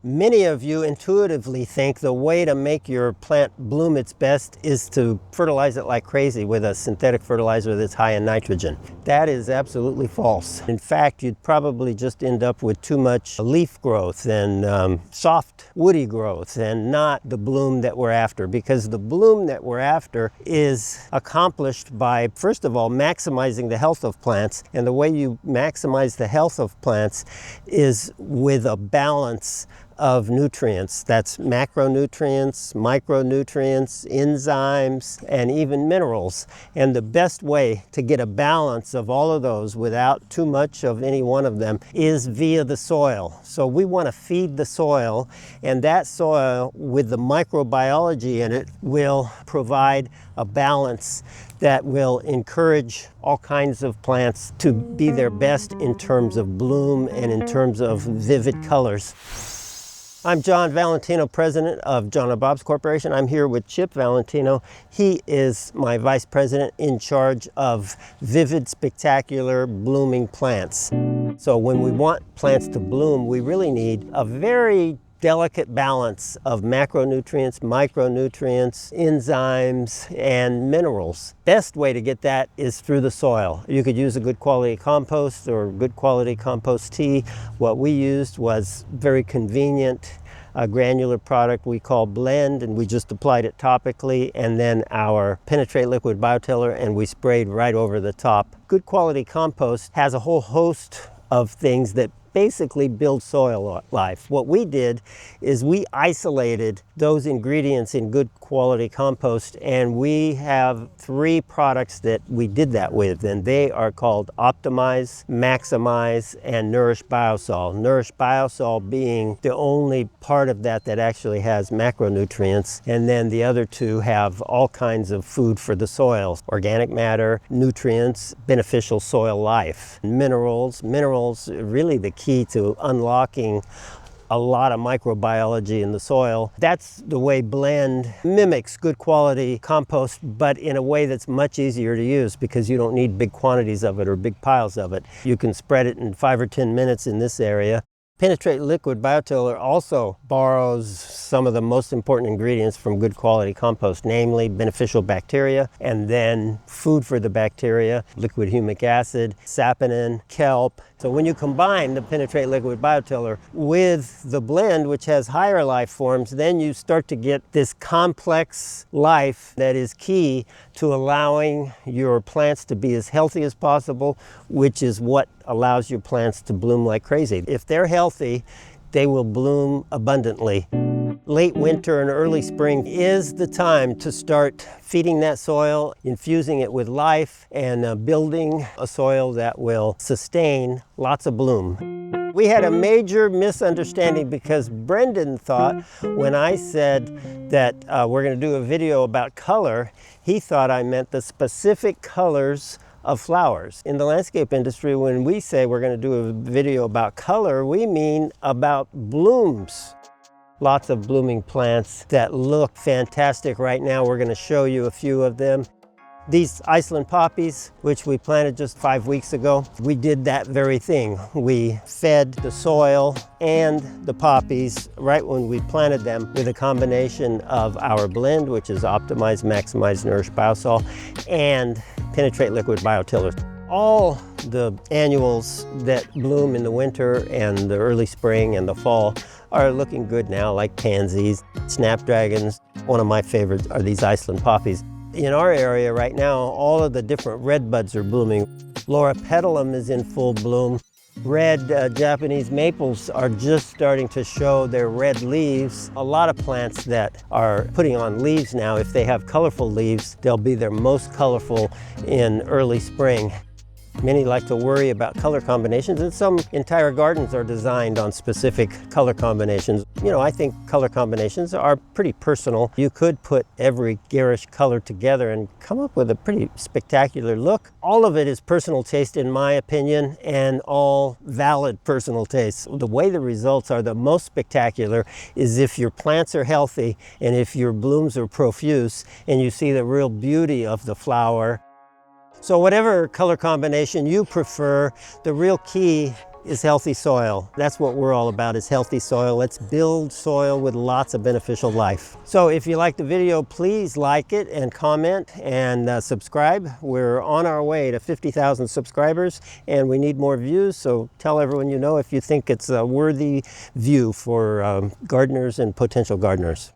Many of you intuitively think the way to make your plant bloom its best is to fertilize it like crazy with a synthetic fertilizer that's high in nitrogen. That is absolutely false. In fact, you'd probably just end up with too much leaf growth and soft, woody growth and not the bloom that we're after, because the bloom that we're after is accomplished by, first of all, maximizing the health of plants. And the way you maximize the health of plants is with a balance of nutrients. That's macronutrients, micronutrients, enzymes, and even minerals. And the best way to get a balance of all of those without too much of any one of them is via the soil. So we want to feed the soil, and that soil with the microbiology in it will provide a balance that will encourage all kinds of plants to be their best in terms of bloom and in terms of vivid colors. I'm John Valentino, president of John and Bob's Corporation. I'm here with Chip Valentino. He is my vice president in charge of vivid, spectacular, blooming plants. So when we want plants to bloom, we really need a very delicate balance of macronutrients, micronutrients, enzymes, and minerals. Best way to get that is through the soil. You could use a good quality compost or good quality compost tea. What we used was very convenient, a granular product we call Blend, and we just applied it topically, and then our Penetrate Liquid Biotiller, and we sprayed right over the top. Good quality compost has a whole host of things that basically build soil life. What we did is we isolated those ingredients in good quality compost, and we have 3 products that we did that with, and they are called Optimize, Maximize, and Nourish Biosol. Nourish Biosol being the only part of that that actually has macronutrients, and then the other 2 have all kinds of food for the soil: organic matter, nutrients, beneficial soil life, minerals. Minerals are really the key to unlocking a lot of microbiology in the soil. That's the way Blend mimics good quality compost, but in a way that's much easier to use because you don't need big quantities of it or big piles of it. You can spread it in 5 or 10 minutes in this area. Penetrate Liquid Biotiller also borrows some of the most important ingredients from good quality compost, namely beneficial bacteria, and then food for the bacteria, liquid humic acid, saponin, kelp. So when you combine the Penetrate Liquid Biotiller with the Blend, which has higher life forms, then you start to get this complex life that is key to allowing your plants to be as healthy as possible, which is what allows your plants to bloom like crazy. If they're healthy, they will bloom abundantly. Late winter and early spring is the time to start feeding that soil, infusing it with life, and building a soil that will sustain lots of bloom. We had a major misunderstanding because Brendan thought when I said that we're going to do a video about color, he thought I meant the specific colors of flowers. In the landscape industry, when we say we're going to do a video about color, we mean about blooms. Lots of blooming plants that look fantastic right now. We're going to show you a few of them. These Iceland poppies, which we planted just 5 weeks ago, we did that very thing. We fed the soil and the poppies right when we planted them with a combination of our Blend, which is Optimize, Maximize, Nourish Biosol, and Penetrate Liquid Biotiller. All the annuals that bloom in the winter and the early spring and the fall are looking good now, like pansies, snapdragons. One of my favorites are these Iceland poppies. In our area right now, all of the different red buds are blooming. Laura petalum is in full bloom. Red Japanese maples are just starting to show their red leaves. A lot of plants that are putting on leaves now, if they have colorful leaves, they'll be their most colorful in early spring. Many like to worry about color combinations, and some entire gardens are designed on specific color combinations. You know, I think color combinations are pretty personal. You could put every garish color together and come up with a pretty spectacular look. All of it is personal taste, in my opinion, and all valid personal tastes. The way the results are the most spectacular is if your plants are healthy and if your blooms are profuse and you see the real beauty of the flower. So whatever color combination you prefer, the real key is healthy soil. That's what we're all about, is healthy soil. Let's build soil with lots of beneficial life. So if you like the video, please like it and comment and subscribe. We're on our way to 50,000 subscribers and we need more views, so tell everyone you know if you think it's a worthy view for gardeners and potential gardeners.